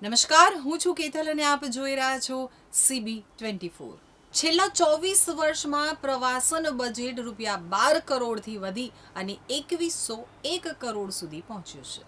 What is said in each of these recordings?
નમસ્કાર, હું છું કેથલ અને આપ જોઈ રહ્યા છો CB24। છેલ્લા 24 વર્ષમાં પ્રવાસન બજેટ ₹12 કરોડથી વધી અને 2101 કરોડ સુધી પહોંચ્યું છે।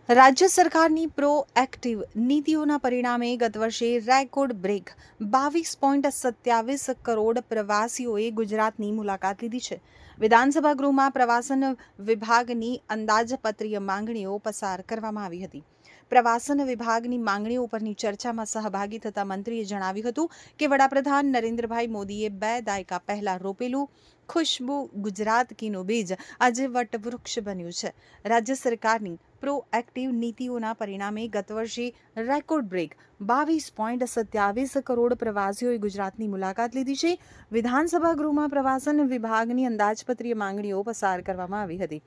રાજ્ય સરકારની પ્રોએક્ટિવ નીતિઓના પરિણામે ગત વર્ષે રેકોર્ડ બ્રેક 22.27 કરોડ પ્રવાસીઓએ ગુજરાતની મુલાકાત લીધી છે। વિધાનસભા ગૃહમાં પ્રવાસન વિભાગની અંદાજપત્રીય માંગણીઓ પસાર કરવામાં આવી હતી। પ્રવાસન વિભાગની માંગણીઓ પરની ચર્ચામાં સહભાગી થતા મંત્રીએ જણાવ્યું હતું કે વડાપ્રધાન નરેન્દ્રભાઈ મોદીએ 2 દાયકા પહેલા રોપેલું ખુશ્બુ ગુજરાત કીનું બીજ આજે વટવૃક્ષ બન્યું છે। રાજ્ય સરકારની પ્રોએક્ટિવ નીતિઓના પરિણામે ગત વર્ષે રેકોર્ડ બ્રેક 22.27 કરોડ પ્રવાસીઓએ ગુજરાતની મુલાકાત લીધી છે। વિધાનસભા ગૃહમાં પ્રવાસન વિભાગની અંદાજપત્રીય માંગણીઓ પસાર કરવામાં આવી હતી।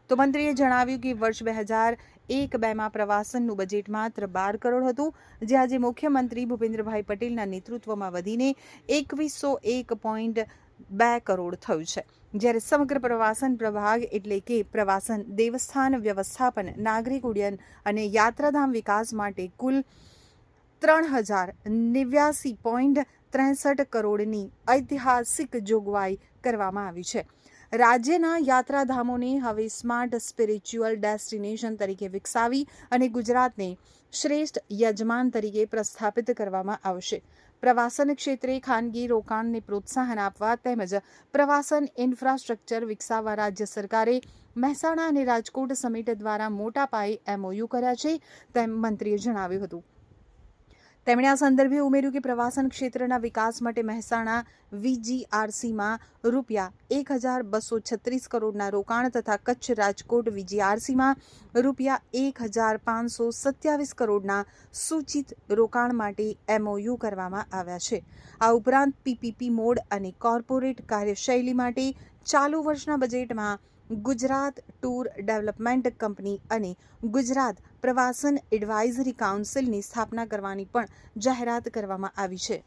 તો મંત્રીએ જણાવ્યું કે વર્ષ 2001-2માં પ્રવાસનનું બજેટ માત્ર 12 કરોડ હતું, જે આજે મુખ્યમંત્રી ભૂપેન્દ્રભાઈ પટેલના નેતૃત્વમાં વધીને 2101.2 કરોડ થયું છે। જ્યારે સમગ્ર પ્રવાસન પ્રભાગ એટલે કે પ્રવાસન, દેવસ્થાન વ્યવસ્થાપન, નાગરિક ઉડ્ડયન અને યાત્રાધામ વિકાસ માટે કુલ 3089.63 કરોડની ઐતિહાસિક જોગવાઈ કરવામાં આવી છે। રાજ્યના યાત્રાધામોને હવે સ્માર્ટ સ્પિરિચ્યુઅલ ડેસ્ટિનેશન તરીકે વિકસાવી અને ગુજરાતને શ્રેષ્ઠ યજમાન તરીકે પ્રસ્થાપિત કરવામાં આવશે। પ્રવાસન ક્ષેત્રે ખાનગી રોકાણને પ્રોત્સાહન આપવા તેમજ પ્રવાસન ઇન્ફ્રાસ્ટ્રક્ચર વિકસાવવા રાજ્ય સરકારે મહેસાણા અને રાજકોટ સમિટ દ્વારા મોટા પાયે MOU કર્યા છે, તેમ મંત્રીએ જણાવ્યું હતું। તેમણે આ સંદર્ભે ઉમેર્યું કે પ્રવાસન ક્ષેત્રના વિકાસ માટે મહેસાણા VGRCમાં ₹1236 કરોડના રોકાણ તથા કચ્છ રાજકોટ VGRCમાં ₹1527 કરોડના સૂચિત રોકાણ માટે MOU કરવામાં આવ્યા છે। આ ઉપરાંત PPP મોડ અને કોર્પોરેટ કાર્યશૈલી માટે ચાલુ વર્ષના બજેટમાં ગુજરાત ટૂર ડેવલપમેન્ટ કંપની અને ગુજરાત પ્રવાસન એડવાઇઝરી કાઉન્સિલની સ્થાપના કરવાની પણ જાહેરાત કરવામાં આવી છે।